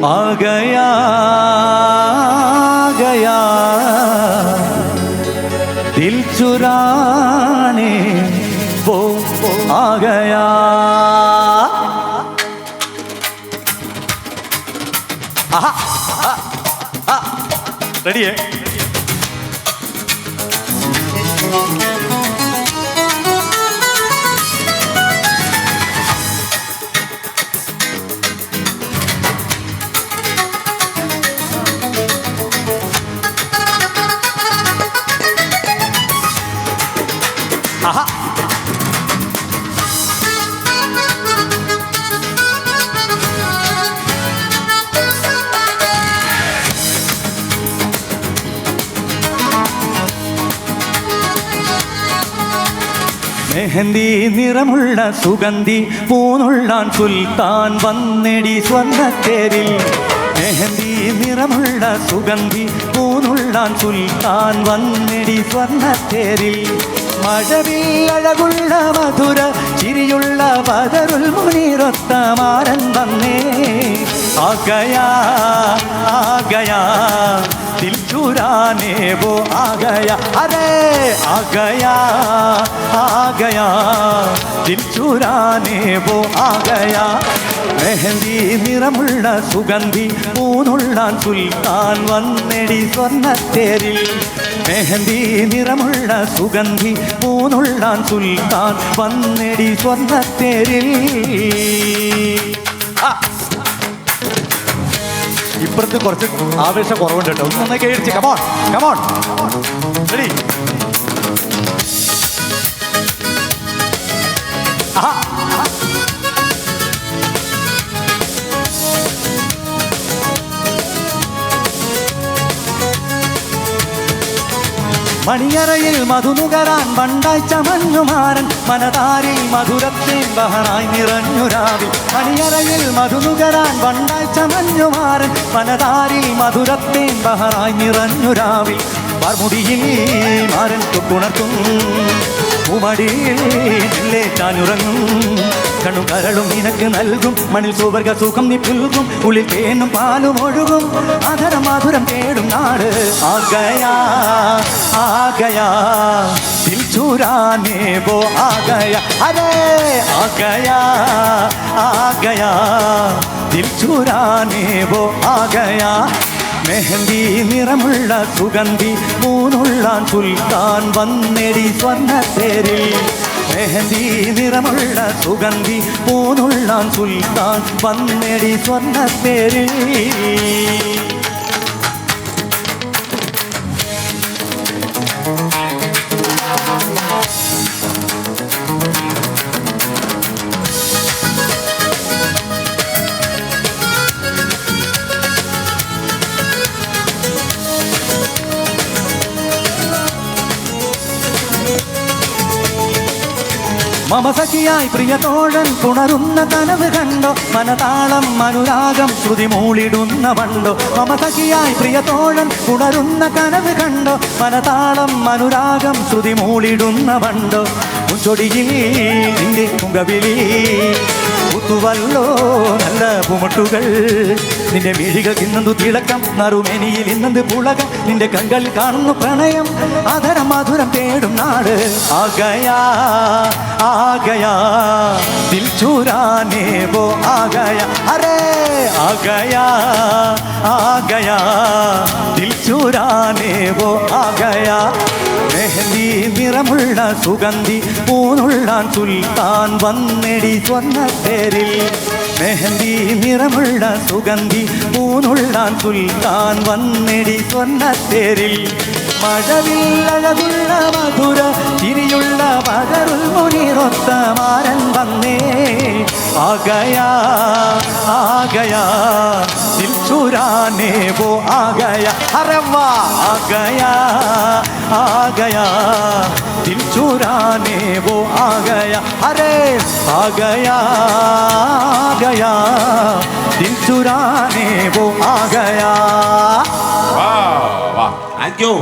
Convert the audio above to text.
आ गया गया दिल चुराने वो आ गया. റെഡിയേ? മെഹന്തി നിറമുള്ള സുഗന്ധി പൂനുള്ളാൻ സുൽത്താൻ വന്നെടി സ്വർണ്ണത്തേരിൽ. മെഹന്തി നിറമുള്ള സുഗന്ധി പൂനുള്ളാൻ സുൽത്താൻ വന്നെടി സ്വർണ്ണത്തേരിൽ. മഴവിൽ അഴകുള്ള മധുര ചിരിയുള്ള ബദറുൽ മുനീറൊത്ത മാരൻ വന്നേ. ആ ഗയാ ആ ഗയാ दिल चुराने वो आ गया. अरे आ गया दिल चुराने वो आ गया. മെഹന്തി നിറമുള്ള സുഗന്ധി പൂനുള്ളാൻ സുൽത്താൻ വന്നെടി സ്വർണ്ണത്തേരിൽ. മെഹന്തി നിറമുള്ള സുഗന്ധി പൂനുള്ളാൻ സുൽത്താൻ വന്നെടി സ്വർണ്ണത്തേരിൽ. ഇപ്പുറത്ത് കുറച്ച് ആവേശം കുറവുണ്ട് കേട്ടോ. ഒന്നൊന്ന് കേടിച്ച് കമോൺ കമോൺ റെഡി. മണിയറയിൽ മധുനുകരാൻ വണ്ടായി ചമഞ്ഞുമാരൻ മനതാരിൽ മധുരത്തേൻ ബഹറായി നിറഞ്ഞുരാവിൽ. മണിയറയിൽ മധുനുകരാൻ വണ്ടായി ചമഞ്ഞുമാരൻ മനതാരിൽ മധുരത്തേൻ ബഹറായി നിറഞ്ഞുരാവിൽ. പാർമുടിയിൽ മാരൻ തൊട്ടുണർത്തും ഉമടിയിൽ ുറങ്ങും കണ്ണും കരളും നിനക്ക് നൽകും. മണിൽ സുവർഗ സുഖം നീ പുൽകും. ഉള്ളിൽ തേനും പാലും ഒഴുകും. ആധരം മധുരം തേടും നാട്. ആ ഗയാ ദിൽ ചുരാനെ വോ ആ ഗയാ. അരേ ആ ഗയാ ദിൽ ചുരാനെ വോ ആ ഗയാ. മെഹന്തി നിറമുള്ള സുഗന്ധി പൂനുള്ളാൻ സുൽത്താൻ വന്നെടി സ്വർണ്ണത്തേരിൽ. മെഹന്തി നിറമുള്ള സുഗന്ധി പൂനുള്ളാൻ സുൽത്താൻ വന്നെടി സ്വർണ്ണത്തേരിൽ. മമസഖിയായി പ്രിയതോഴൻ പുണരുന്ന കനവ് കണ്ടോ. മനതാളം അനുരാഗം ശ്രുതി മൂളിടുന്ന വണ്ടോ. മമസഖിയായി പ്രിയതോഴൻ പുണരുന്ന കനവ് കണ്ടോ. മനതാളം അനുരാഗം ശ്രുതി മൂളിടുന്ന വണ്ടോ. മുൻചൊടിയിൽ നിന്റെ മുഖവിളി പുത്തുവല്ലോ നല്ല പൂമൊട്ടുകൾ. നിന്റെ മിഴികൾ ഇന്നന്തു തിളക്കം നറുമെനിയിൽ ഇന്നന്ത് പുളകം. നിന്റെ കണ്കളിൽ കാണുന്നു പ്രണയം ആധരം മധുരം തേടും നാട്. ആ ഗയാ ദിൽ ചുരാനെ വോ ആ ഗയാ. അരേ ആ ഗയാ ദിൽ ചുരാനെ വോ ആ ഗയാ. മെഹന്തി നിറമുള്ള സുഗന്ധി പൂനുള്ളാൻ സുൽത്താൻ വന്നെടി സ്വർണ്ണത്തേരിൽ. മെഹന്തി നിറമുള്ള സുഗന്ധി പൂനുള്ളാൻ സുൽത്താൻ വന്നെടി സ്വർണ്ണത്തേരിൽ. മഴവിൽ അഴകുള്ള മധുര ചിരിയുള്ള ബദറുൽ മുനീറൊത്ത മാരൻ വന്നേ. ആ ഗയാ ദിൽ ചുരാനെ വോ ആ ഗയാ. അരെ വാ ആ गया दिल चुराने वो आ गया. अरे आ गया दिल चुराने वो आ गया. वाह वाह, थैंक यू.